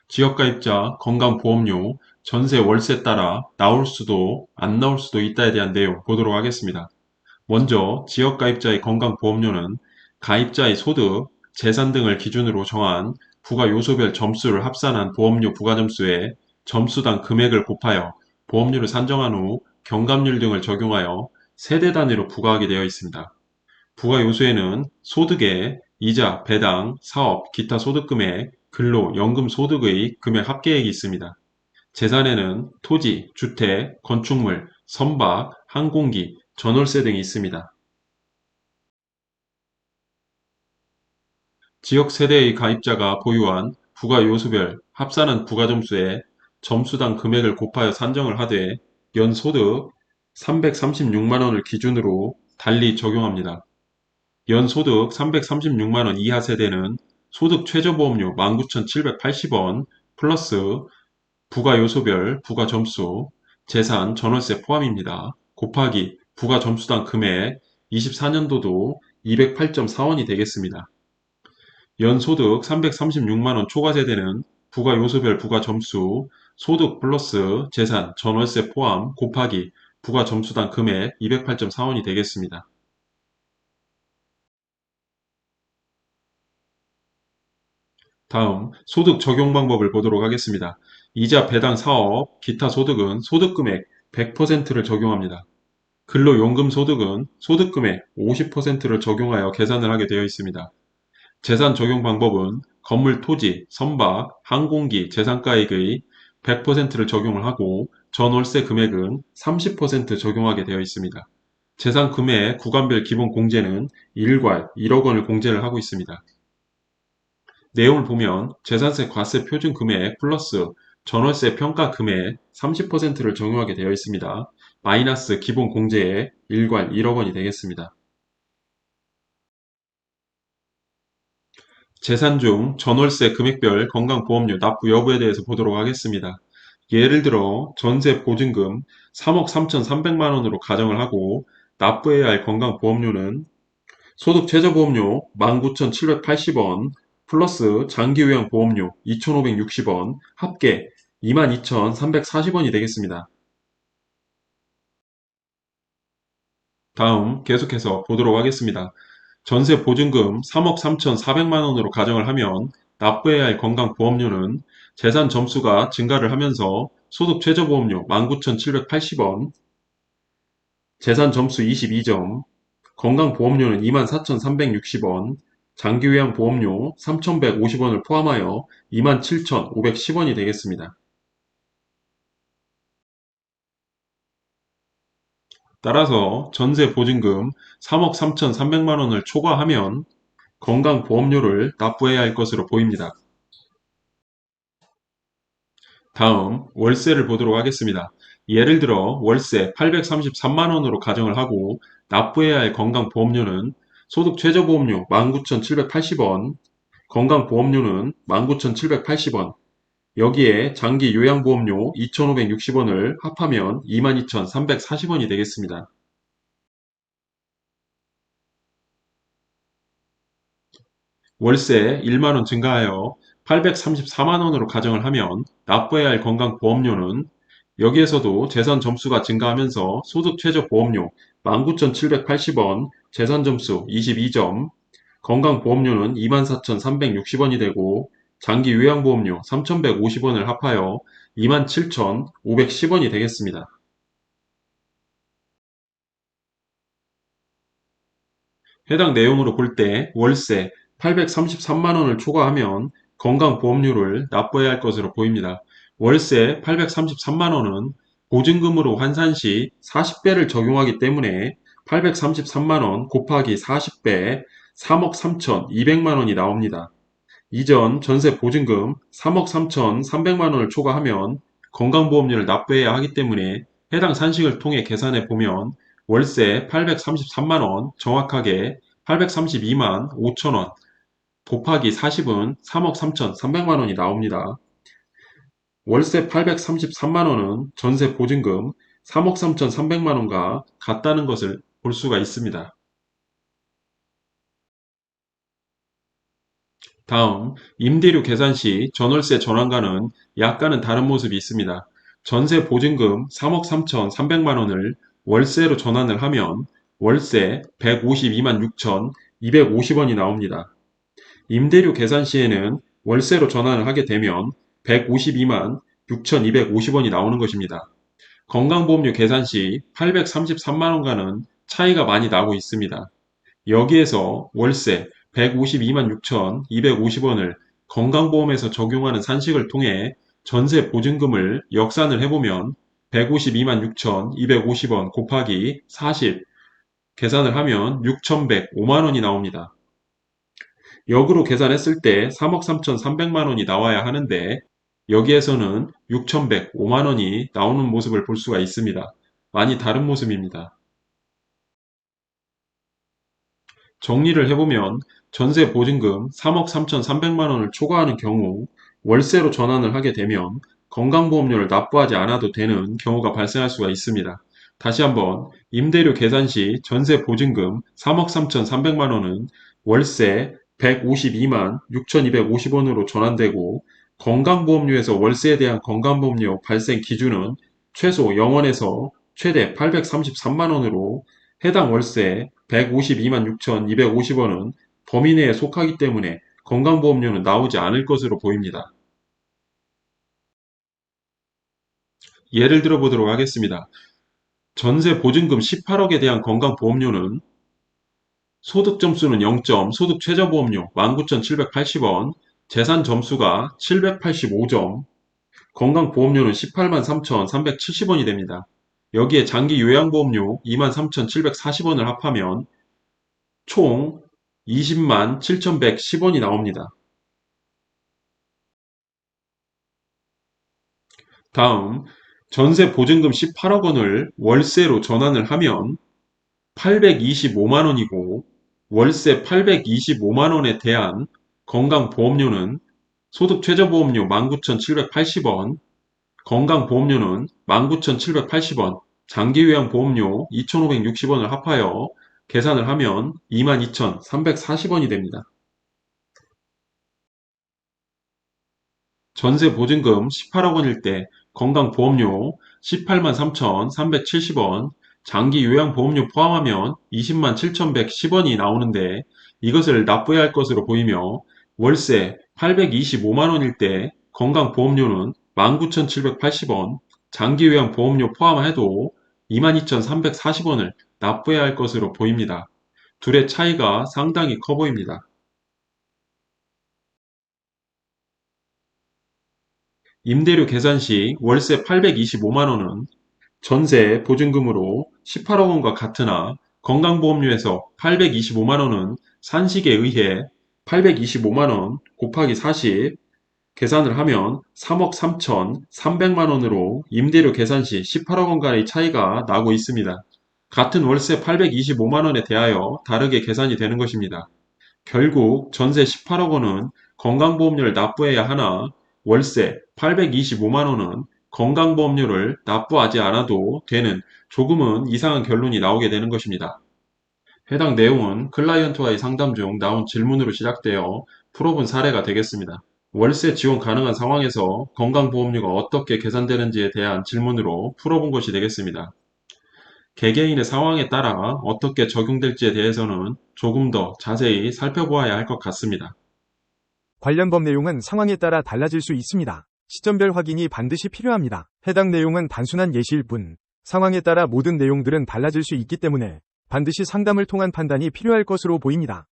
지역가입자, 건강보험료, 전세 월세 따라 나올 수도 안 나올 수도 있다에 대한 내용 보도록 하겠습니다. 먼저 지역가입자의 건강보험료는 가입자의 소득, 재산 등을 기준으로 정한 부가요소별 점수를 합산한 보험료 부가점수에 점수당 금액을 곱하여 보험료를 산정한 후 경감률 등을 적용하여 세대 단위로 부과하게 되어 있습니다. 부가요소에는 소득의 이자, 배당, 사업, 기타 소득금액, 근로, 연금 소득의 금액 합계액이 있습니다. 재산에는 토지, 주택, 건축물, 선박, 항공기, 전월세 등이 있습니다. 지역 세대의 가입자가 보유한 부가요소별 합산한 부가점수에 점수당 금액을 곱하여 산정을 하되 연소득 336만원을 기준으로 달리 적용합니다. 연소득 336만원 이하 세대는 소득 최저보험료 19,780원 플러스 부가요소별 부가점수, 재산, 전월세 포함입니다. 곱하기 부가점수당 금액 24년도도 208.4원이 되겠습니다. 연소득 336만원 초과세대는 부가요소별 부가점수, 소득 플러스 재산, 전월세 포함 곱하기 부가점수당 금액 208.4원이 되겠습니다. 다음 소득 적용 방법을 보도록 하겠습니다. 이자, 배당, 사업, 기타 소득은 소득금액 100%를 적용합니다. 근로연금 소득은 소득금액 50%를 적용하여 계산을 하게 되어 있습니다. 재산 적용 방법은 건물 토지, 선박, 항공기, 재산가액의 100%를 적용을 하고 전월세 금액은 30% 적용하게 되어 있습니다. 재산 금액 구간별 기본 공제는 일괄 1억 원을 공제를 하고 있습니다. 내용을 보면 재산세 과세 표준 금액 플러스 전월세 평가 금액 30%를 적용하게 되어 있습니다. 마이너스 기본 공제액 일괄 1억 원이 되겠습니다. 재산 중 전월세 금액별 건강보험료 납부 여부에 대해서 보도록 하겠습니다. 예를 들어 전세 보증금 3억 3,300만 원으로 가정을 하고 납부해야 할 건강보험료는 소득 최저보험료 19,780원 플러스 장기요양보험료 2,560원 합계 22,340원이 되겠습니다. 다음 계속해서 보도록 하겠습니다. 전세 보증금 3억 3,400만 원으로 가정을 하면 납부해야 할 건강보험료는 재산 점수가 증가를 하면서 소득 최저보험료 19,780원, 재산 점수 22점, 건강보험료는 24,360원, 장기요양보험료 3,150원을 포함하여 27,510원이 되겠습니다. 따라서 전세 보증금 3억 3,300만 원을 초과하면 건강보험료를 납부해야 할 것으로 보입니다. 다음 월세를 보도록 하겠습니다. 예를 들어 월세 833만 원으로 가정을 하고 납부해야 할 건강보험료는 소득 최저보험료 19,780원, 건강보험료는 19,780원, 여기에 장기 요양보험료 2,560원을 합하면 22,340원이 되겠습니다. 월세 1만원 증가하여 834만원으로 가정을 하면 납부해야 할 건강보험료는 여기에서도 재산 점수가 증가하면서 소득 최저 보험료 19,780원, 재산 점수 22점, 건강보험료는 24,360원이 되고 장기 요양보험료 3,150원을 합하여 27,510원이 되겠습니다. 해당 내용으로 볼 때 월세 833만 원을 초과하면 건강보험료를 납부해야 할 것으로 보입니다. 월세 833만 원은 보증금으로 환산 시 40배를 적용하기 때문에 833만 원 곱하기 40배 3억 3,200만 원이 나옵니다. 이전 전세 보증금 3억 3,300만 원을 초과하면 건강보험료를 납부해야 하기 때문에 해당 산식을 통해 계산해 보면 월세 833만 원 정확하게 832만 5천 원 곱하기 40은 3억 3,300만 원이 나옵니다. 월세 833만 원은 전세 보증금 3억 3,300만 원과 같다는 것을 볼 수가 있습니다. 다음, 임대료 계산 시 전월세 전환과는 약간은 다른 모습이 있습니다. 전세 보증금 3억 3,300만 원을 월세로 전환을 하면 월세 152만 6,250원이 나옵니다. 임대료 계산 시에는 월세로 전환을 하게 되면 152만 6,250원이 나오는 것입니다. 건강보험료 계산 시 833만 원과는 차이가 많이 나고 있습니다. 여기에서 월세 152만 6,250원을 건강보험에서 적용하는 산식을 통해 전세 보증금을 역산을 해보면 152만 6,250원 곱하기 40 계산을 하면 6,105만 원이 나옵니다. 역으로 계산했을 때 3억 3,300만 원이 나와야 하는데 여기에서는 6,105만 원이 나오는 모습을 볼 수가 있습니다. 많이 다른 모습입니다. 정리를 해보면 전세 보증금 3억 3,300만 원을 초과하는 경우 월세로 전환을 하게 되면 건강보험료를 납부하지 않아도 되는 경우가 발생할 수가 있습니다. 다시 한번 임대료 계산 시 전세 보증금 3억 3,300만 원은 월세 152만 6,250원으로 전환되고 건강보험료에서 월세에 대한 건강보험료 발생 기준은 최소 0원에서 최대 833만 원으로 해당 월세 152만 6,250원은 범위 내에 속하기 때문에 건강보험료는 나오지 않을 것으로 보입니다. 예를 들어 보도록 하겠습니다. 전세 보증금 18억에 대한 건강보험료는 소득 점수는 0점, 소득 최저보험료 19,780원, 재산 점수가 785점, 건강보험료는 18만 3,370원이 됩니다. 여기에 장기 요양보험료 23,740원을 합하면 총 20만 7,110원이 나옵니다. 다음, 전세 보증금 18억 원을 월세로 전환을 하면 825만 원이고 월세 825만 원에 대한 건강보험료는 소득 최저보험료 19,780원, 건강보험료는 19,780원, 장기요양보험료 2,560원을 합하여 계산을 하면 22,340원이 됩니다. 전세 보증금 18억 원일 때 건강보험료 18만 3,370원, 장기 요양보험료 포함하면 20만 7,110원이 나오는데 이것을 납부해야 할 것으로 보이며 월세 825만 원일 때 건강보험료는 19,780원, 장기 요양보험료 포함해도 22,340원을 납부해야 할 것으로 보입니다. 둘의 차이가 상당히 커 보입니다. 임대료 계산 시 월세 825만 원은 전세 보증금으로 18억 원과 같으나 건강보험료에서 825만 원은 산식에 의해 825만 원 곱하기 40 계산을 하면 3억 3,300만 원으로 임대료 계산 시 18억 원간의 차이가 나고 있습니다. 같은 월세 825만 원에 대하여 다르게 계산이 되는 것입니다. 결국 전세 18억 원은 건강보험료를 납부해야 하나 월세 825만 원은 건강보험료를 납부하지 않아도 되는 조금은 이상한 결론이 나오게 되는 것입니다. 해당 내용은 클라이언트와의 상담 중 나온 질문으로 시작되어 풀어본 사례가 되겠습니다. 월세 지원 가능한 상황에서 건강보험료가 어떻게 계산되는지에 대한 질문으로 풀어본 것이 되겠습니다. 개개인의 상황에 따라 어떻게 적용될지에 대해서는 조금 더 자세히 살펴보아야 할 것 같습니다. 관련 법 내용은 상황에 따라 달라질 수 있습니다. 시점별 확인이 반드시 필요합니다. 해당 내용은 단순한 예시일 뿐, 상황에 따라 모든 내용들은 달라질 수 있기 때문에 반드시 상담을 통한 판단이 필요할 것으로 보입니다.